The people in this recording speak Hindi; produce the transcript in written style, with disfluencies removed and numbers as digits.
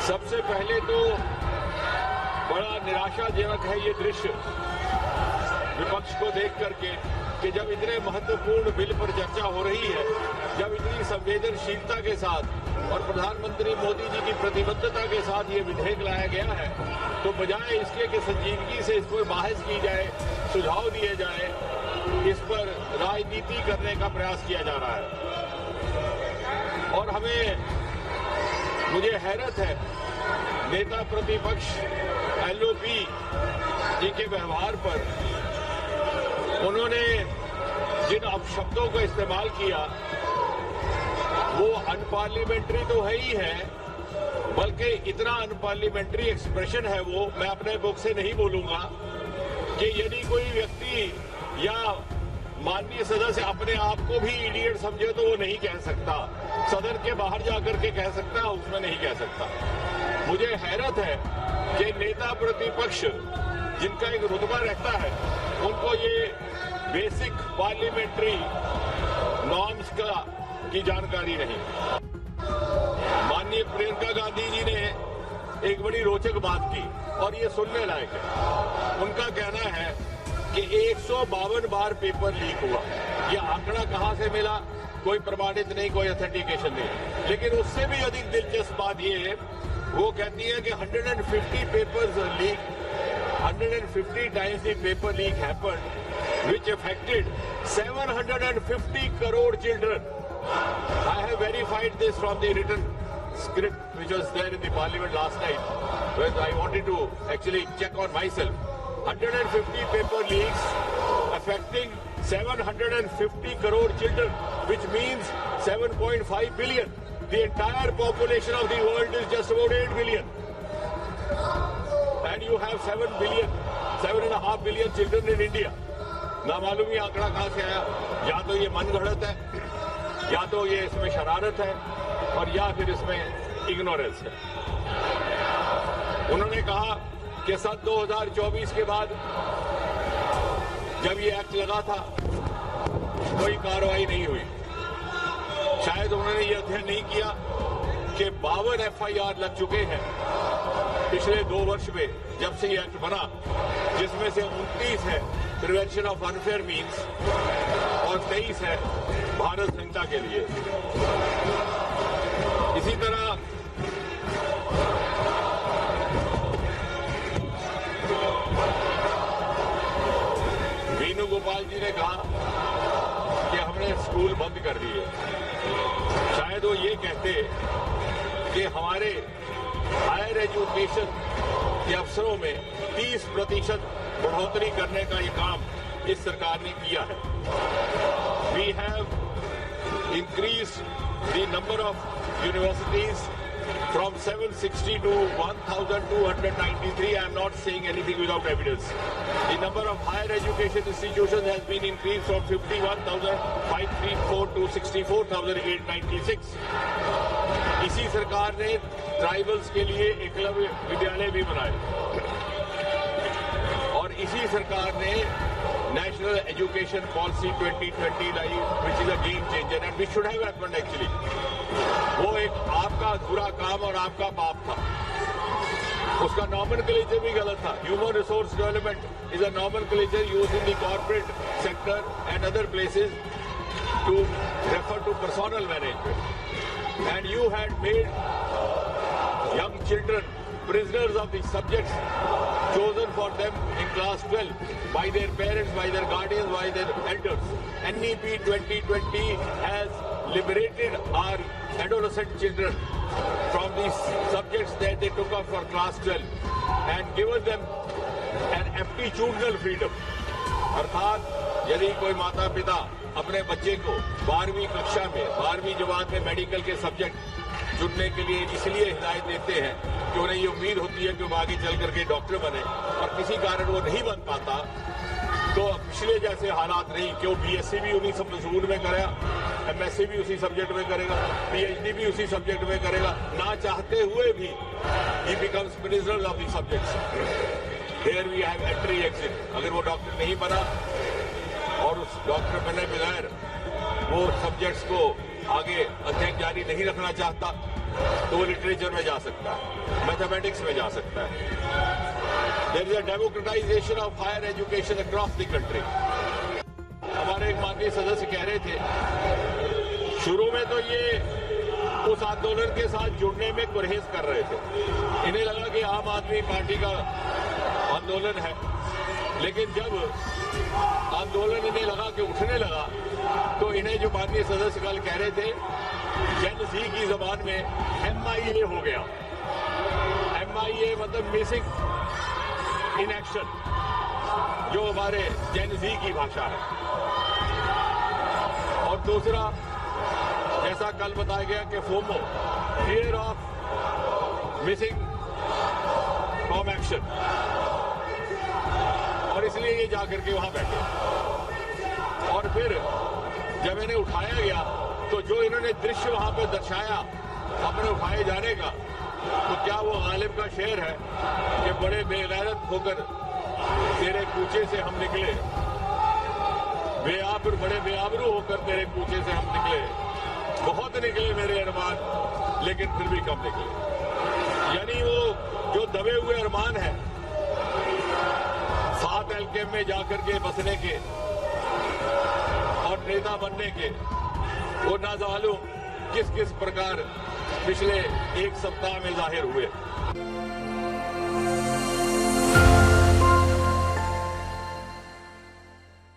सबसे पहले तो बड़ा निराशाजनक है ये दृश्य विपक्ष को देख करके कि जब इतने महत्वपूर्ण बिल पर चर्चा हो रही है, जब इतनी संवेदनशीलता के साथ और प्रधानमंत्री मोदी जी की प्रतिबद्धता के साथ ये विधेयक लाया गया है, तो बजाय इसके कि संजीदगी से इस पर बहस की जाए, सुझाव दिए जाए, इस पर राजनीति करने का प्रयास किया जा रहा है। और मुझे हैरत है नेता प्रतिपक्ष एलओपी जी के व्यवहार पर। उन्होंने जिन अपशब्दों का इस्तेमाल किया वो अनपार्लियामेंट्री तो है ही है, बल्कि इतना अनपार्लियामेंट्री एक्सप्रेशन है वो, मैं अपने बुक से नहीं बोलूंगा, कि यदि कोई व्यक्ति या माननीय सदस्य अपने आप को भी इडियट समझे तो वो नहीं कह सकता, सदन के बाहर जाकर के कह सकता है, उसमें नहीं कह सकता। मुझे हैरत है कि नेता प्रतिपक्ष जिनका एक रुतबा रहता है उनको ये बेसिक पार्लियामेंट्री नॉर्म्स की जानकारी नहीं। माननीय प्रियंका गांधी जी ने एक बड़ी रोचक बात की और ये सुनने लायक है। उनका कहना है कि 152 बार पेपर लीक हुआ। ये आंकड़ा कहां से मिला कोई प्रमाणित नहीं, कोई ऑथेंटिकेशन नहीं। लेकिन उससे भी अधिक दिलचस्प बात ये है, वो कहती है कि 150 papers leak, 150 times the paper leak happened, which affected 750 crore children. I have verified this from the written script which was there in the parliament last night, when I wanted to actually check on myself. 150 paper leaks affecting 750 crore children, which means 7.5 billion. The entire population of the world is just about 8 billion. And you have 7.5 billion children in India. ना मालूम ये आंकड़ा कहां से आया। या तो ये मनगढ़ंत है, या तो ये इसमें शरारत है, और या फिर इसमें इग्नोरेंस है। उन्होंने कहा कि सन 2024 के बाद जब ये एक्ट लगा था कोई कार्रवाई नहीं हुई। शायद उन्होंने ये अध्ययन नहीं किया कि 52 FIR लग चुके हैं पिछले 2 वर्ष में जब से ये एक्ट बना, जिसमें से 29 है प्रिवेंशन ऑफ अनफेयर मीन्स और 23 है भारत संहिता के लिए। इसी तरह वेणुगोपाल जी ने कहा कि हमने स्कूल बंद कर दिए। शायद वो ये कहते कि हमारे हायर एजुकेशन के अफसरों में 30% बढ़ोतरी करने का ये काम इस सरकार ने किया है। We have increased the number of universities from 760 to 1,293. I am not saying anything without evidence. The number of higher education institutions has been increased from 51,534 to 64,896. इसी सरकार ने ट्राइबल्स के लिए एकलव्य विद्यालय भी बनाए और इसी सरकार ने national education policy 2020 lie, which is a game changer and which should have happened actually. वो एक आपका बुरा काम और आपका पाप था। उसका नॉमेनक्लेचर भी गलत था। Human resource development is a nomenclature used in the corporate sector and other places to refer to personnel management and you had made young children prisoners of the subjects chosen for them in class 12 by their parents, by their guardians, by their elders. NEP 2020 has liberated our adolescent children from these subjects that they took up for class 12 and given them an aptitudinal freedom. अर्थात यदि कोई माता पिता अपने बच्चे को 12वीं कक्षा में 12वीं जमात में मेडिकल के सब्जेक्ट चुनने के लिए इसलिए हिदायत देते हैं कि उन्हें ये उम्मीद होती है कि वो आगे चल करके डॉक्टर बने और किसी कारण वो नहीं बन पाता, तो पिछले जैसे हालात नहीं कि वो BSc भी उन्हीं सब स्कूल में करेगा, MSc भी उसी सब्जेक्ट में करेगा, PhD भी उसी सब्जेक्ट में करेगा, ना चाहते हुए भी ही becomes prisoner of the subjects. There we have entry exit. अगर वो डॉक्टर नहीं बना और उस डॉक्टर बने बगैर वो सब्जेक्ट्स को आगे अध्ययन जारी नहीं रखना चाहता, तो वो लिटरेचर में जा सकता है, मैथमेटिक्स में जा सकता है। There is a democratization of higher education across the country. हमारे एक माननीय सदस्य कह रहे थे शुरू में तो ये उस आंदोलन के साथ जुड़ने में गुरेज कर रहे थे, इन्हें लगा कि आम आदमी पार्टी का आंदोलन है, लेकिन जब आंदोलन इन्हें लगा कि उठने लगा तो इन्हें जो माननीय सदस्य कल कह रहे थे जेन ज़ी की जबान में MIA हो गया। MIA मतलब मिसिंग इन एक्शन, जो हमारे जेन ज़ी की भाषा है। और दूसरा, जैसा कल बताया गया कि FOMO, fear of missing from action, और इसलिए ये जाकर के वहां बैठे। और फिर जब इन्हें उठाया गया तो जो इन्होंने दृश्य वहां पे दर्शाया अपने उठाए जाने का, तो क्या वो गालिब का शेर है कि बड़े बेगैरत होकर तेरे कूचे से हम निकले, बड़े बेआबरू होकर तेरे कूचे से हम निकले, बहुत निकले मेरे अरमान लेकिन फिर भी कम निकले। यानी वो जो दबे हुए अरमान है 7 एलकेएम में जाकर के बसने के और नेता बनने के, वो ना मालूम किस किस प्रकार पिछले एक सप्ताह में जाहिर हुए।